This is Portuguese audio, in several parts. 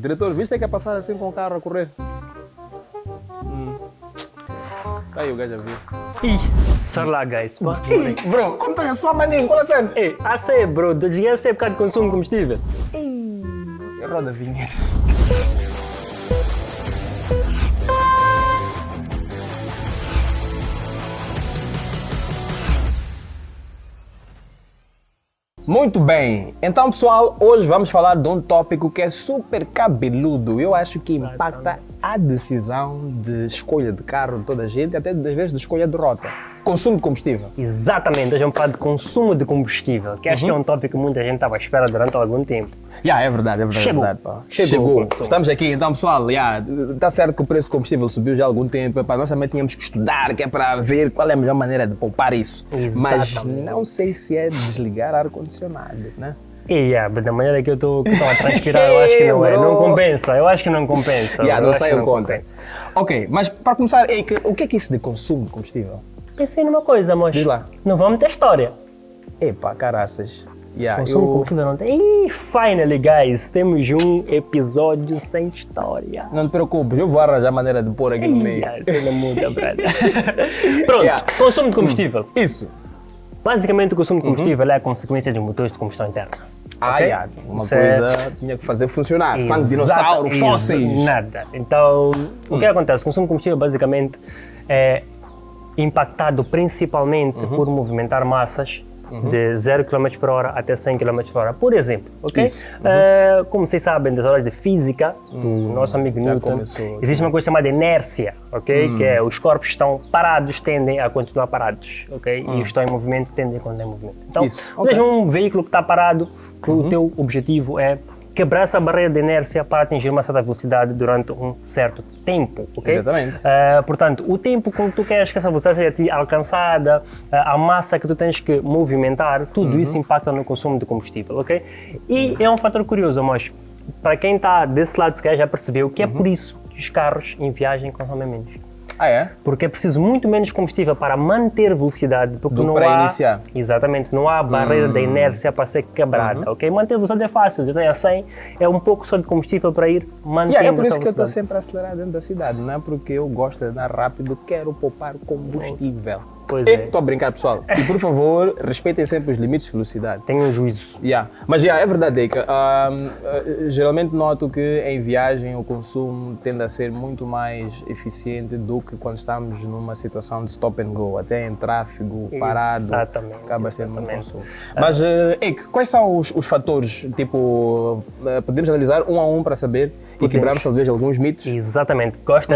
Diretor, viste que é passar assim com o carro a correr? Aí o gajo a vir. Ih, sorry lá, guys. Pá. Bro, como tá a sua maninha? Qual é a cena? Ei, a ser, bro, desliguei a ser por causa de consumo de combustível. Roda a vinheta. Muito bem, então pessoal, hoje vamos falar de um tópico que é super cabeludo. Eu acho que impacta a decisão de escolha de carro de toda a gente, até às vezes de escolha de rota. Consumo de combustível. Exatamente, hoje vamos falar de consumo de combustível, que acho que é um tópico que muita gente estava à espera durante algum tempo. É verdade, Chegou. pá. Chegou. Estamos aqui, então pessoal, está certo que o preço do combustível subiu já há algum tempo, pá, nós também tínhamos que estudar, que é para ver qual é a melhor maneira de poupar isso. Exatamente. Mas não sei se é desligar ar-condicionado, né? E da maneira que eu estou a transpirar, eu acho que não é. Bro. Não compensa, eu acho que não compensa. Não acho saiam que conta. compensa. Ok, mas para começar, o que é isso de consumo de combustível? Pensei numa coisa, mas Diz lá. não vamos ter história. Epá, caraças. Consumo de combustível não tem. E finally, guys, temos um episódio sem história. Não te preocupes, eu vou arranjar maneira de pôr aqui no meio. Você não muda, brother. Pronto, consumo de combustível. Isso. Basicamente, o consumo de combustível é a consequência de motores de combustão interna. Ok? Uma Isso é- coisa tinha que fazer funcionar. Sangue de dinossauro, fósseis. Nada. Então, o que acontece? O consumo de combustível basicamente é impactado principalmente por movimentar massas de 0 km por hora até 100 km por hora. Por exemplo, ok? Isso. Como vocês sabem das aulas de física do nosso amigo Newton, começou. existe uma coisa chamada inércia, ok? Que é os corpos estão parados, tendem a continuar parados, ok? E os que estão em movimento tendem a continuar em movimento. Então, Isso, ok. veja um veículo que está parado, que o teu objetivo é quebrar essa barreira de inércia para atingir uma certa velocidade durante um certo tempo, ok? Exatamente. Portanto, o tempo com que tu queres que essa velocidade seja alcançada, a massa que tu tens que movimentar, tudo isso impacta no consumo de combustível, ok? E é um fator curioso, mas para quem está desse lado, se calhar já percebeu que é por isso que os carros em viagem consomem menos. É? Porque é preciso muito menos combustível para manter velocidade, porque Do que não para há... iniciar. Exatamente, não há barreira da inércia para ser quebrada, ok? Manter a velocidade é fácil, eu tenho a 100, é um pouco só de combustível para ir mantendo É por essa isso que eu estou velocidade. sempre a acelerar dentro da cidade, não é porque eu gosto de andar rápido, quero poupar combustível. Pois é. Estou a brincar, pessoal. E por favor, respeitem sempre os limites de velocidade. Tenho um juízo. Mas é verdade que geralmente noto que em viagem o consumo tende a ser muito mais eficiente do que quando estamos numa situação de stop and go, até em tráfego, parado, Exatamente, acaba sendo muito exatamente. consumo. Mas, quais são os fatores, tipo, podemos analisar um a um para saber e quebrarmos talvez alguns mitos? Exatamente, gosto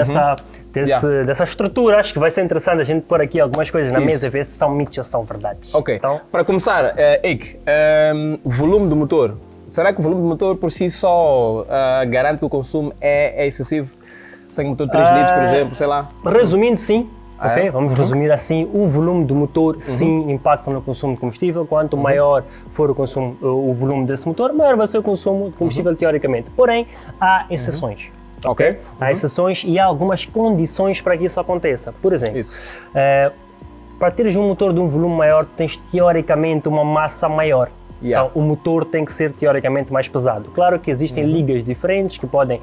dessa estrutura, acho que vai ser interessante a gente pôr aqui algumas coisas na mesa e ver se são mitos ou são verdades. Ok, Então, para começar, volume do motor. Será que o volume do motor por si só garante que o consumo é excessivo? Se tem um motor de 3 litros, por exemplo, sei lá. resumindo, sim. Ok, É? vamos resumir assim, o volume do motor sim impacta no consumo de combustível, quanto maior for o volume desse motor, maior vai ser o consumo de combustível teoricamente. Porém, há exceções. Ok. Há exceções e há algumas condições para que isso aconteça. Por exemplo, Isso. para teres um motor de um volume maior, tu tens teoricamente uma massa maior. Então, o motor tem que ser teoricamente mais pesado. Claro que existem ligas diferentes que podem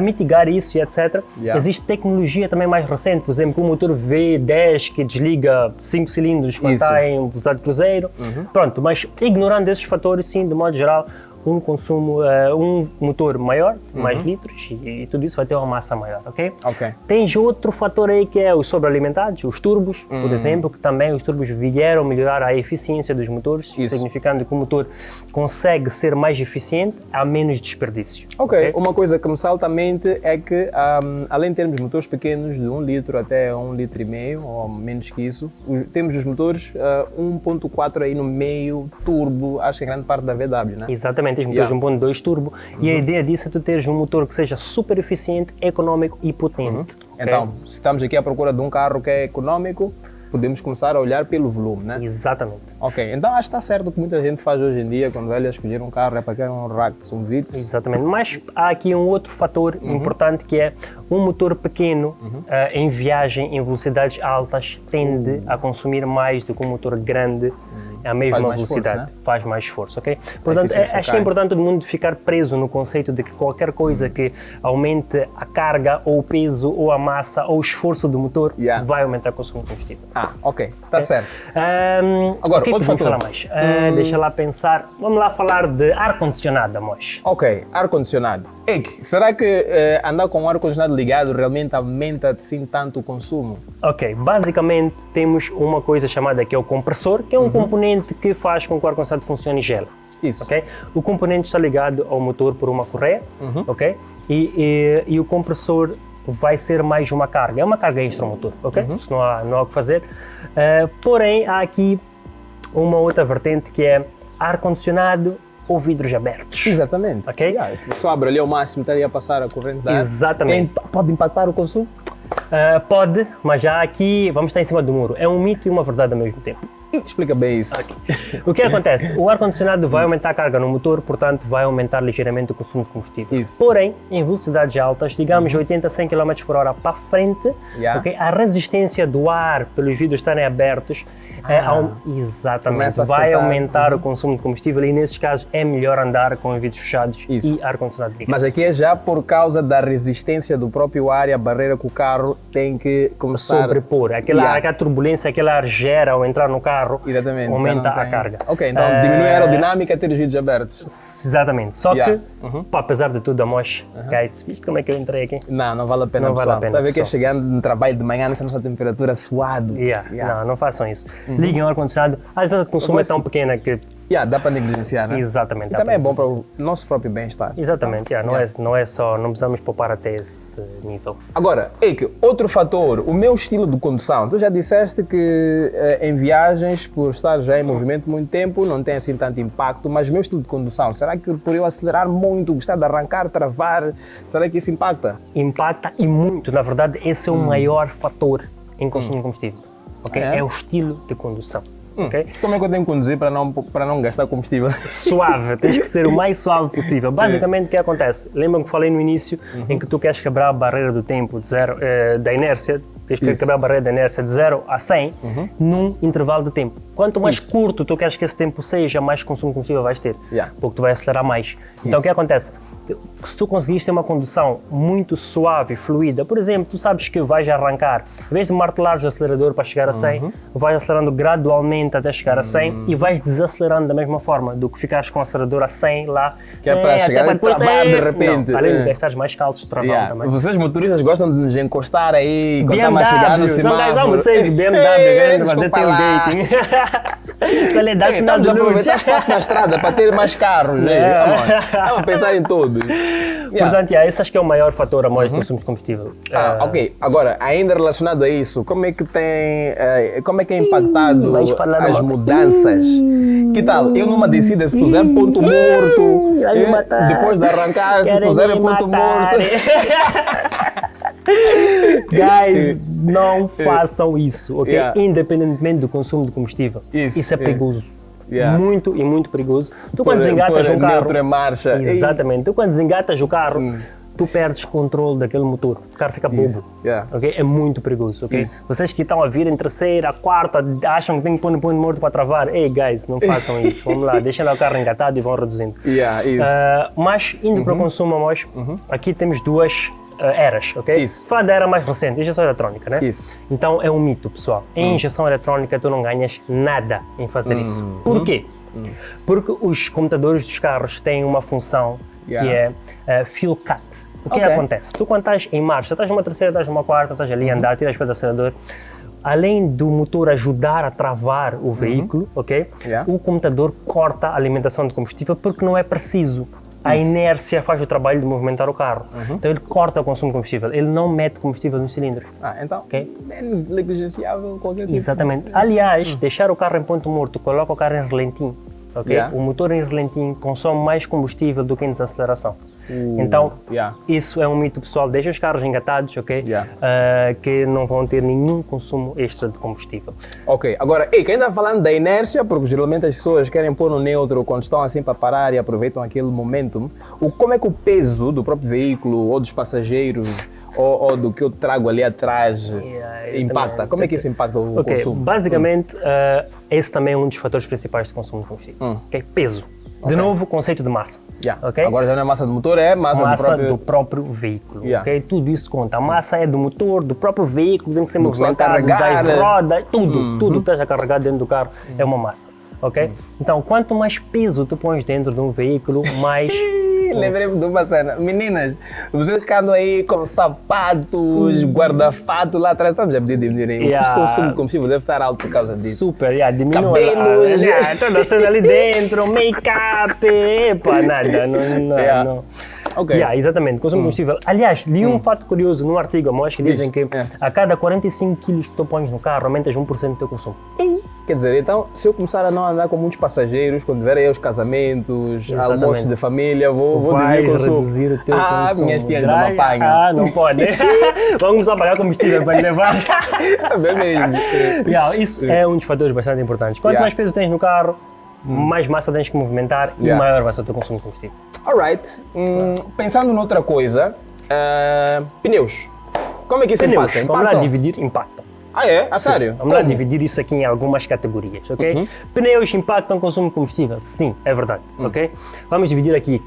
mitigar isso e etc. Existe tecnologia também mais recente, por exemplo, o motor V10 que desliga 5 cilindros quando Isso. está em velocidade de cruzeiro. Pronto, mas ignorando esses fatores, sim, de modo geral, um consumo, um motor maior, mais litros, e tudo isso vai ter uma massa maior, ok? Ok. Tens outro fator aí que é os sobrealimentados, os turbos, por exemplo, que também os turbos vieram melhorar a eficiência dos motores, Isso. significando que o motor consegue ser mais eficiente, há menos desperdício. Ok, uma coisa que me salta à mente é que, além de termos motores pequenos de 1 litro até 1,5 litro, ou menos que isso, temos os motores 1.4 aí no meio, turbo, acho que é grande parte da VW, né? Exatamente, tens motores 1.2 turbo e a ideia disso é tu teres um motor que seja super eficiente, económico e potente. ok? Então, se estamos aqui à procura de um carro que é económico, podemos começar a olhar pelo volume, né? Exatamente. Ok, então acho que está certo o que muita gente faz hoje em dia, quando vai escolher um carro, é para querer um Rax, um Vitz. Exatamente, mas há aqui um outro fator importante que é um motor pequeno em viagem em velocidades altas tende a consumir mais do que um motor grande É a mesma mais velocidade, força, né? faz mais esforço, ok? Portanto, eficiência acho que é cai. importante todo mundo ficar preso no conceito de que qualquer coisa que aumente a carga, ou o peso, ou a massa, ou o esforço do motor, Yeah. vai aumentar o consumo de combustível. Ok, tá certo. Agora, o que é que outro vamos fator. falar mais? Deixa lá pensar. Vamos lá falar de ar-condicionado, Amos. Ok, ar-condicionado. Eik, será que andar com o ar-condicionado ligado realmente aumenta assim tanto o consumo? Ok, basicamente temos uma coisa chamada que é o compressor, que é um componente que faz com que o ar-condicionado funcione e gela. Isso. Ok? O componente está ligado ao motor por uma correia, ok? E o compressor vai ser mais uma carga, é uma carga extra ao motor, ok? Isso não há o que fazer. Porém, há aqui uma outra vertente que é ar-condicionado ou vidros abertos. Exatamente. Ok? Yeah, só abre ali ao máximo, está ali a passar a corrente da ar. Exatamente. Pode impactar o consumo? Pode, mas já aqui vamos estar em cima do muro. É um mito e uma verdade ao mesmo tempo. Explica bem isso. O que acontece? O ar-condicionado vai aumentar a carga no motor, portanto vai aumentar ligeiramente o consumo de combustível. Isso. Porém, em velocidades altas, digamos 80 a 100 km por hora para frente, Yeah. ok, a resistência do ar pelos vidros estarem abertos exatamente, Começa a vai afetar. aumentar o consumo de combustível e nesses casos é melhor andar com os vidros fechados Isso. e ar-condicionado ligado. Mas aqui é já por causa da resistência do próprio ar e a barreira que o carro tem que começar Sobrepor, aquela turbulência, aquele ar gera ao entrar no carro, Exatamente, já aumenta não a tem- carga. Ok, então diminui a aerodinâmica ter os vidros abertos. Exatamente, só Yeah. que, pá, apesar de tudo, Amos, guys, viste como é que eu entrei aqui? Não vale a pena, Não vale pessoal. a pena, Está a ver que é pessoal. chegando no trabalho de manhã nessa nossa temperatura suado. Não façam isso. Liguem o ar-condicionado, às vezes o consumo é tão pequeno que... Dá para negligenciar, né? Exatamente. E dá também é para- bom para o nosso próprio bem-estar. Exatamente, não é só, não precisamos poupar até esse nível. Agora, Eike, outro fator, o meu estilo de condução. Tu já disseste que em viagens, por estar já em movimento muito tempo, não tem assim tanto impacto, mas o meu estilo de condução, será que por eu acelerar muito, gostar de arrancar, travar, será que isso impacta? Impacta e muito, na verdade, esse é o maior fator em consumo de combustível. Ok? Ah, é? É o estilo de condução. Ok? Como é que eu tenho que conduzir para não gastar combustível? Suave, tens que ser o mais suave possível. Basicamente, o que acontece? Lembra que falei no início em que tu queres quebrar a barreira do tempo de zero, da inércia, tens que Isso. quebrar a barreira da inércia de 0 a 100 num intervalo de tempo. Quanto mais Isso. curto tu queres que esse tempo seja, mais consumo de combustível vais ter, Yeah. porque tu vais acelerar mais. Então, o que acontece? Se tu conseguiste ter uma condução muito suave, fluida, por exemplo, tu sabes que vais arrancar, em vez de martelares o acelerador para chegar a 100, vais acelerando gradualmente até chegar a 100 e vais desacelerando da mesma forma do que ficares com o acelerador a 100 lá. Que é para até chegar e depois travar de repente. Não, além de gastares mais caldos de travão também. Vocês motoristas gostam de nos encostar aí, quando estamos a chegar no BMW, são semáforo. gajos, vocês BMW, querem fazer desculpa lá. tailgating. Qualidade sinal Estamos de a luz. aproveitar espaço na estrada para ter mais carros, né? É. Estamos a pensar em tudo. Portanto, esse acho que é o maior fator a mais de consumo de combustível. Ok. Agora, ainda relacionado a isso, como é que é impactado vais falar as uma- mudanças? Que tal? Eu numa descida, se puser ponto morto, vai me matar. depois de arrancar, se Querem puser me ponto matar. morto. Guys, não façam isso, ok? Yeah. Independentemente do consumo de combustível. Isso, é perigoso. Yeah. Muito e muito perigoso. Tu quando desengatas Pôr um carro... neutro em marcha. Exatamente. Tu quando desengatas o carro, tu perdes controle daquele motor. O carro fica bobo. Isso, yeah. Ok? É muito perigoso, ok? Isso. Vocês que estão a vir em terceira, quarta, acham que tem que pôr no ponto morto para travar. Ei, guys, não façam isso. Vamos lá, deixem lá o carro engatado e vão reduzindo. Isso. Mas, indo para o consumo, Amos, aqui temos duas eras, ok? Isso. Fala da era mais recente, injeção eletrónica, né? Isso. Então é um mito, pessoal. Em injeção eletrónica tu não ganhas nada em fazer isso. Por quê? Porque os computadores dos carros têm uma função que Yeah. é fuel cut. O que Ok. acontece? Tu quando estás em marcha, estás numa terceira, estás numa quarta, estás ali a andar, tiras para o acelerador, além do motor ajudar a travar o veículo, ok? Yeah. O computador corta a alimentação de combustível porque não é preciso. A inércia faz o trabalho de movimentar o carro. Então ele corta o consumo de combustível. Ele não mete combustível nos cilindros. Então, Ok. é negligenciável qualquer tipo. Exatamente. Aliás, deixar o carro em ponto morto coloca o carro em relentinho. Ok? Yeah. O motor em relentinho consome mais combustível do que em desaceleração. Então, yeah. isso é um mito pessoal. Deixa os carros engatados, ok? Yeah. Que não vão ter nenhum consumo extra de combustível. Ok, agora, ainda falando da inércia, porque geralmente as pessoas querem pôr no neutro quando estão assim para parar e aproveitam aquele momento, como é que o peso do próprio veículo ou dos passageiros ou do que eu trago ali atrás impacta? também. Como é que isso impacta o consumo? Basicamente, esse também é um dos fatores principais de consumo de combustível. Ok? Peso. De novo, conceito de massa. Okay? Agora já não é massa do motor, é massa do próprio veículo. Yeah. Okay? Tudo isso conta. A massa é do motor, do próprio veículo, tem que ser Do que está a movimentado, carregar. das rodas, tudo que esteja carregado dentro do carro é uma massa. Ok? Então, quanto mais peso tu pões dentro de um veículo, mais... Lembrei-me de uma cena. Meninas, vocês que andam aí com sapatos, guarda-fato lá atrás, estamos a pedir dinheiro. O consumo de combustível deve estar alto por causa disso. Super, diminui Cabelos. toda a cena ali dentro, make-up, epa, nada, não. Ok. Exatamente, consumo de combustível. Aliás, li um fato curioso no artigo, amor, que dizem que a cada 45 quilos que tu pões no carro, aumentas 1% do teu consumo. Quer dizer, então, se eu começar a não andar com muitos passageiros, quando tiver aí os casamentos, almoços de família, vou diminuir o consumo. Reduzir o teu consumo. Minhas tias não me apanham. Não pode. Vamos começar a pagar combustível para levar. É mesmo. Isso é um dos fatores bastante importantes. Quanto mais peso tens no carro, mais massa tens que movimentar e maior vai ser o teu consumo de combustível. Alright. Pensando noutra coisa, pneus. Como é que isso impacta? Vamos lá dividir, impactam. Ah, é? A sério? Vamos lá dividir isso aqui em algumas categorias, ok? Pneus impactam o consumo de combustível? Sim, é verdade, ok? Vamos dividir aqui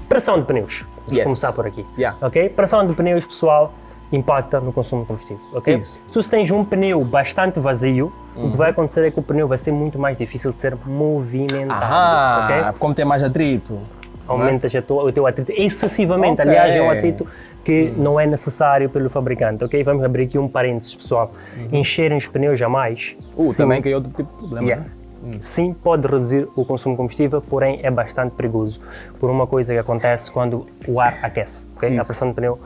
pressão de pneus. Vamos começar por aqui, ok? Pressão de pneus, pessoal, impacta no consumo de combustível, ok? Isso. Se você tens um pneu bastante vazio, o que vai acontecer é que o pneu vai ser muito mais difícil de ser movimentado, ok? Como tem mais atrito. Aumentas o teu atrito excessivamente. Aliás, é um atrito que não é necessário pelo fabricante, ok? Vamos abrir aqui um parênteses, pessoal. Encherem os pneus a mais. Também que é outro tipo de problema, né? Sim, pode reduzir o consumo de combustível, porém é bastante perigoso por uma coisa que acontece quando o ar aquece, ok? A pressão do pneu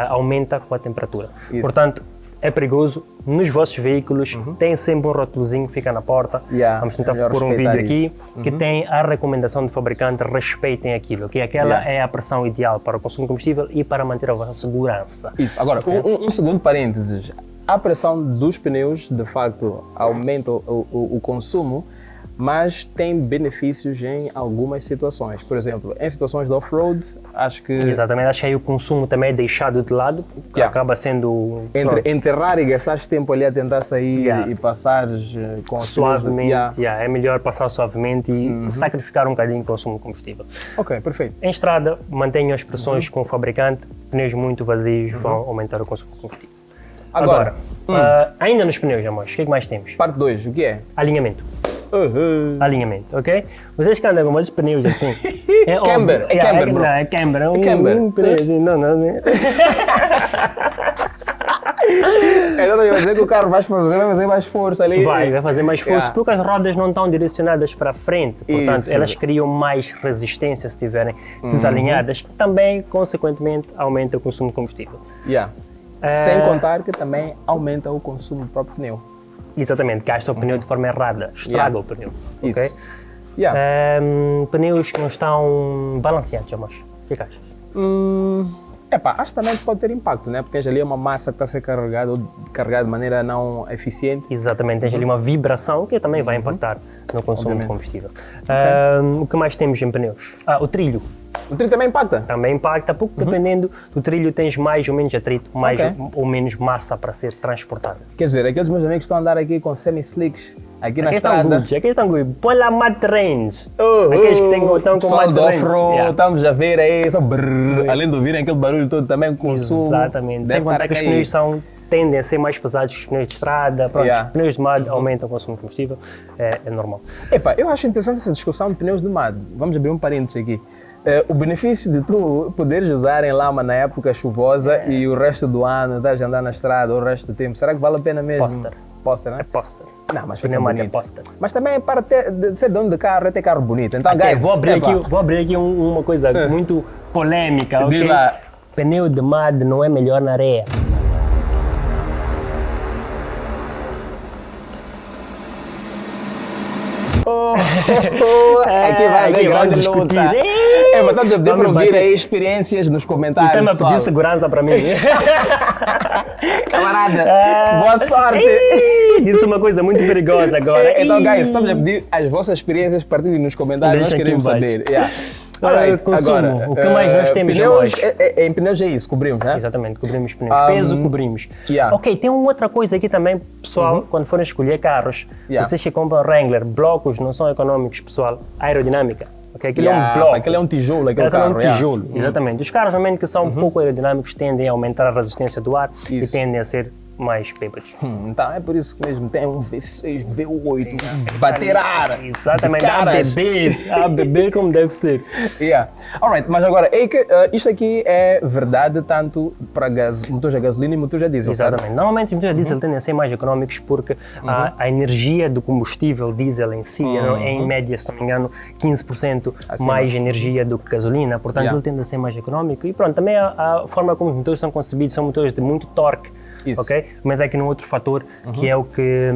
aumenta com a temperatura. Portanto, é perigoso. Nos vossos veículos tem sempre um rótulozinho que fica na porta. Vamos tentar pôr um vídeo aqui que tem a recomendação do fabricante, respeitem aquilo, que aquela é a pressão ideal para o consumo de combustível e para manter a vossa segurança. Isso. Agora, um segundo parênteses. A pressão dos pneus, de facto, aumenta o consumo, mas tem benefícios em algumas situações. Por exemplo, em situações de off-road, acho que... Exatamente, acho que aí o consumo também é deixado de lado, que acaba sendo... Entre enterrar e gastar tempo ali a tentar sair e passar com suavemente, é melhor passar suavemente e sacrificar um bocadinho o consumo de combustível. Ok, perfeito. Em estrada, mantenham as pressões com o fabricante, pneus muito vazios vão aumentar o consumo de combustível. Agora ainda nos pneus, amores, o que é que mais temos? Parte 2, o que é? Alinhamento. Alinhamento, ok? Vocês que andam com esses pneus assim. Camber, é camber, bro. Não, é camber. camber. Pneu assim, não. Então eu ia dizer que o carro vai fazer mais força ali. Vai fazer mais força porque as rodas não estão direcionadas para frente. Portanto, elas criam mais resistência se estiverem desalinhadas, que também, consequentemente, aumenta o consumo de combustível. Sem contar que também aumenta o consumo do próprio pneu. Exatamente, gasta o pneu de forma errada, estraga o pneu. Isso. Pneus que não estão balanceados, amor. O que achas? Acho que também pode ter impacto, né? Porque tens ali uma massa que está a ser carregada ou carregada de maneira não eficiente. Exatamente, tens ali uma vibração que também vai impactar no consumo de combustível. O que mais temos em pneus? O trilho. O trilho também impacta? Também impacta, porque dependendo do trilho tens mais ou menos atrito, mais ou menos massa para ser transportada. Quer dizer, aqueles meus amigos que estão a andar aqui com semi-slicks, aqui na estrada... Aqui estão good. Põe lá mud range. Aqueles que estão com mud range. Estamos a ver aí, só brrr, além de ouvirem aquele barulho todo, também consumo. Exatamente. Sem contar que os pneus tendem a ser mais pesados que os pneus de estrada. Pronto, os pneus de mud aumentam o consumo de combustível, é normal. Eu acho interessante essa discussão de pneus de mud. Vamos abrir um parênteses aqui. O benefício de tu poderes usar em lama na época chuvosa e o resto do ano estás a andar na estrada o resto do tempo, será que vale a pena mesmo? Poster, né? É poster. Não, mas pneu bonito. é poster. Mas também para ser dono de carro é ter carro bonito. Então, guys, vou abrir aqui uma coisa muito polêmica, ok? Diz lá. Pneu de mud não é melhor na areia. Aqui vai haver grande luta. Mas estamos a pedir para ouvir aí experiências nos comentários. Estamos a pedir segurança para mim. Camarada, boa sorte. Isso é uma coisa muito perigosa agora. Então, guys, estamos a pedir as vossas experiências, partilhem nos comentários, nós queremos saber. Consumo. Agora, o que mais nós temos pneus, hoje? Em pneus é isso, cobrimos, né? Exatamente, cobrimos pneus. Peso, cobrimos. Yeah. Ok, tem uma outra coisa aqui também, pessoal, quando forem escolher carros, vocês que compram Wrangler, blocos não são econômicos, pessoal, aerodinâmica. Okay? Aquele é um bloco. Aquele é um tijolo, aquele Aquele carro. é um tijolo, exatamente. Os carros realmente que são um pouco aerodinâmicos tendem a aumentar a resistência do ar e tendem a ser mais bêbados. Então é por isso que mesmo tem um V6, V8, bater ar. Exatamente, a beber como deve ser. Yeah. Alright, mas agora, isto aqui é verdade tanto para motores a gasolina e motores a diesel, Exatamente. certo? Normalmente os motores a diesel tendem a ser mais económicos porque a energia do combustível diesel em si é em média, se não me engano, 15% mais energia do que gasolina, portanto ele tende a ser mais económico e pronto, também a forma como os motores são concebidos são motores de muito torque. Isso. Ok? Mas é aqui num outro fator que é o que...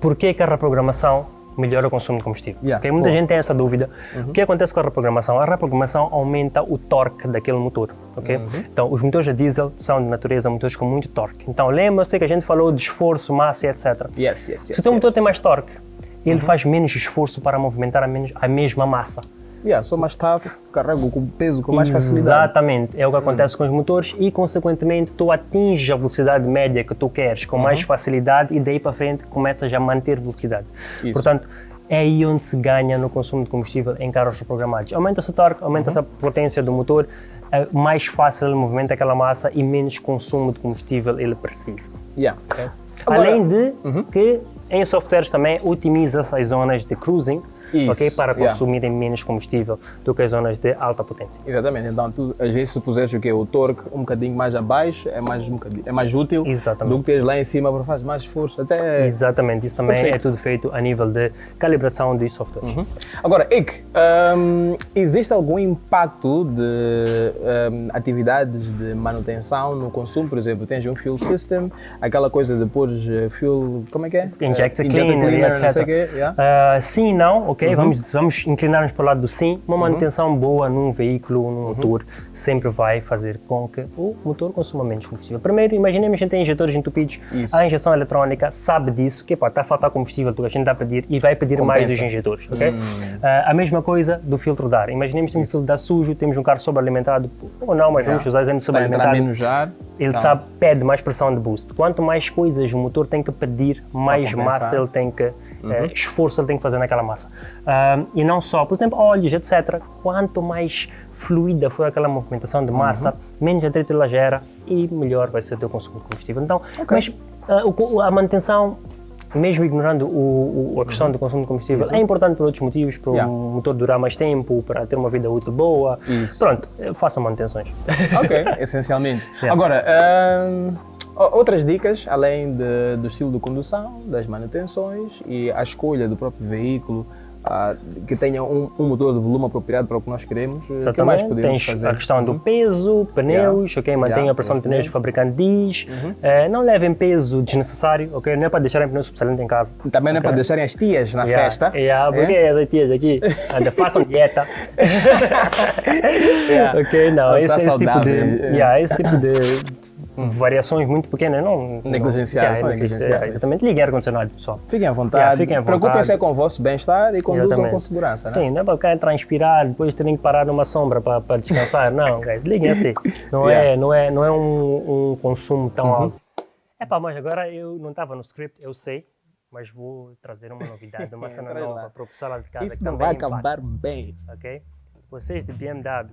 Porquê que a reprogramação melhora o consumo de combustível? Okay? Muita gente tem essa dúvida. O que acontece com a reprogramação? A reprogramação aumenta o torque daquele motor. Okay? Então, os motores a diesel são de natureza motores com muito torque. Então, lembra-se que a gente falou de esforço, massa e etc. Se o teu motor tem mais torque, ele faz menos esforço para movimentar a mesma massa. Sou mais tough, carrego o peso com mais facilidade. Exatamente, é o que acontece com os motores e, consequentemente, tu atinges a velocidade média que tu queres com mais facilidade e daí para frente começas a manter velocidade. Isso. Portanto, é aí onde se ganha no consumo de combustível em carros reprogramados. Aumenta-se o torque, aumenta-se a potência do motor, mais fácil ele movimenta aquela massa e menos consumo de combustível ele precisa. Okay. Agora, além de que em softwares também otimiza-se as zonas de cruising, okay, para consumirem menos combustível do que as zonas de alta potência. Exatamente, então tu, às vezes se puseres o torque um bocadinho mais abaixo é mais útil do que teres lá em cima para fazer mais esforço. Exatamente, isso também é tudo feito a nível de calibração dos softwares. Agora, existe algum impacto de atividades de manutenção no consumo? Por exemplo, tens um fuel system, aquela coisa de pôr fuel, como é que é? Injector cleaner, etc. Não sei quê, sim e não, ok? Vamos inclinar-nos para o lado do sim. Uma manutenção boa num veículo, num motor, sempre vai fazer com que o motor consuma menos combustível. Primeiro, imaginemos que a gente tem injetores entupidos, a injeção eletrónica sabe disso, que está a faltar combustível, que a gente está a pedir e vai pedir mais dos injetores, ok? A mesma coisa do filtro de ar. Imaginemos que temos um filtro de ar sujo, temos um carro sobrealimentado, ou não, mas vamos usar exemplo de sobrealimentado. Ele pede mais pressão de boost. Quanto mais coisas o motor tem que pedir, mais massa ele tem que, esforço ele tem que fazer naquela massa. E não só, por exemplo, óleos, etc. Quanto mais fluida for aquela movimentação de massa, menos atrito ela gera e melhor vai ser o teu consumo de combustível. Então, mas a manutenção, mesmo ignorando a questão do consumo de combustível, é importante por outros motivos, para o motor durar mais tempo, para ter uma vida útil boa. Pronto, façam manutenções. Ok, essencialmente. Agora, outras dicas, além do estilo de condução, das manutenções e a escolha do próprio veículo, que tenha um motor de volume apropriado para o que nós queremos, o que mais podemos fazer? A questão do peso, pneus, mantenha a pressão de pneus que o fabricante diz, não levem peso desnecessário, ok? Não é para deixarem pneus sobressalentes em casa. Também não é para deixarem as tias na festa. Porque as tias aqui façam dieta. Ok, não, esse tipo de variações muito pequenas, não negligenciais. Exatamente, liguem ar-condicionado, pessoal. Fiquem à vontade, preocupem-se com o vosso bem-estar e conduzam com segurança. Sim, não é para ficarem a transpirar, depois terem que parar numa sombra para descansar, não, guys, liguem assim. Não é um consumo tão alto. Mas agora eu não estava no script, eu sei, mas vou trazer uma novidade, uma cena nova para o pessoal lá de casa. Isso não vai acabar bem. Ok? Vocês de BMW,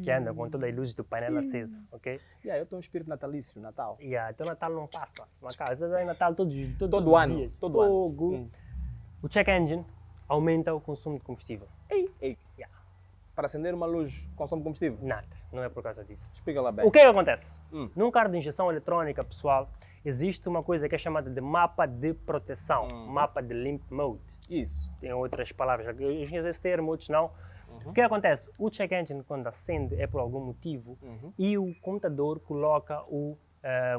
que andam com todas as luzes do painel acesa, ok? Eu tenho um espírito natalício, Natal. Então Natal não passa. É Natal todo ano. Dias. Todo ano. O check engine aumenta o consumo de combustível. Para acender uma luz, consome combustível? Nada, não é por causa disso. Explica lá bem. O que é que acontece? Num carro de injeção eletrónica, pessoal, existe uma coisa que é chamada de mapa de proteção, mapa de limp mode. Isso. Tem outras palavras, eu uso esse termo, outros não. O que acontece? O check engine, quando acende, é por algum motivo e o computador coloca o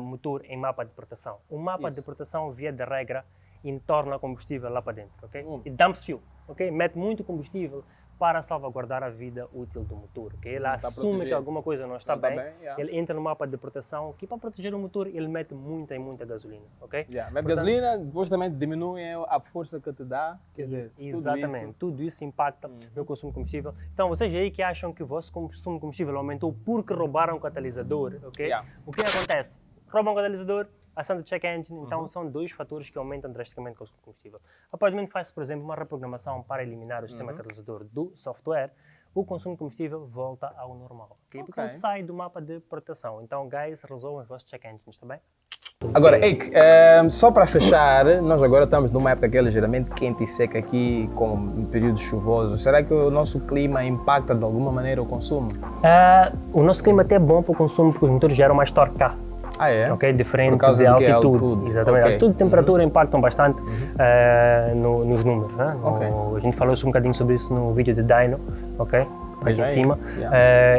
motor em mapa de proteção. O mapa de proteção, via de regra, entorna combustível lá para dentro, ok? E dumps fuel, ok? Mete muito combustível para salvaguardar a vida útil do motor. Okay? Ele assume proteger. que alguma coisa não está bem, yeah. ele entra no mapa de proteção, que para proteger o motor ele mete muita e muita gasolina. Okay? Yeah. Mete gasolina, depois também diminui a força que te dá, quer dizer, exatamente, tudo isso impacta no consumo de combustível. Então, vocês aí que acham que o vosso consumo de combustível aumentou porque roubaram o catalisador, ok? Yeah. O que acontece? Roubam o catalisador, ação do check engine, então são dois fatores que aumentam drasticamente o consumo de combustível. A partir do momento que faz, por exemplo, uma reprogramação para eliminar o sistema catalisador do software, o consumo de combustível volta ao normal, ok? Porque ele sai do mapa de proteção. Então, guys, resolvam os vossos check engines, está bem? Agora, Eike, só para fechar, nós agora estamos numa época que é ligeiramente quente e seca aqui, com um período chuvoso. Será que o nosso clima impacta de alguma maneira o consumo? O nosso clima até é bom para o consumo porque os motores geram mais torque cá. Ah, é? Ok, diferente Por causa de do que é altitude. altitude. Exatamente. Okay. Altitude e temperatura impactam bastante nos números. Né? A gente falou um bocadinho sobre isso no vídeo de Dyno, ok? Aqui em cima.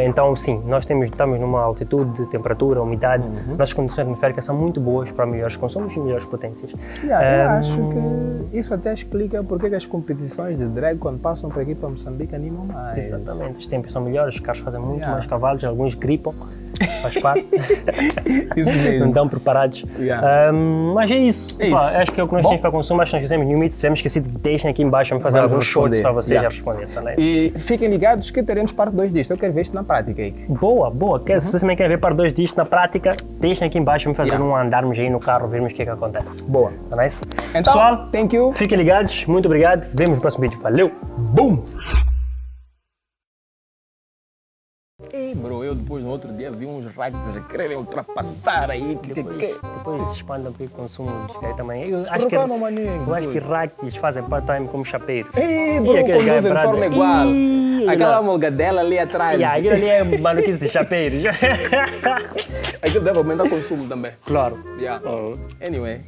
Então, sim, nós estamos numa altitude, temperatura, umidade. Nossas condições atmosféricas são muito boas para melhores consumos e melhores potências. Eu acho que isso até explica porque que as competições de drag, quando passam por aqui para Moçambique, animam mais. Exatamente. Os tempos são melhores, os carros fazem muito mais cavalos, alguns gripam. Faz parte. Isso mesmo. Não estão preparados. Mas é isso. Pá, acho que é o que nós temos para consumo. Acho que nós fizemos New Meets. Tivemos esquecido de deixem aqui embaixo. Vamos fazer alguns shorts para vocês já responder. Tá, né? E fiquem ligados que teremos parte 2 disto. Eu quero ver isto na prática, Eike. Boa. Se vocês também querem ver parte 2 disto na prática, deixem aqui embaixo. Vamos fazer andarmos aí no carro, vermos o que é que acontece. Boa. Tá nice? Então, pessoal, thank you. Fiquem ligados. Muito obrigado. Vemos no próximo vídeo. Valeu. Boom! Ei, bro, eu depois no outro dia vi uns racks a quererem ultrapassar aí. Depois expandam porque o consumo de também. Eu acho que racks fazem part-time como chapeiros. Ei, bro, conduzem de forma igual. Aquela molgadela ali atrás. Aquilo ali é maluquice de chapeiros. Aquilo deve aumentar o consumo também. Claro. Anyway.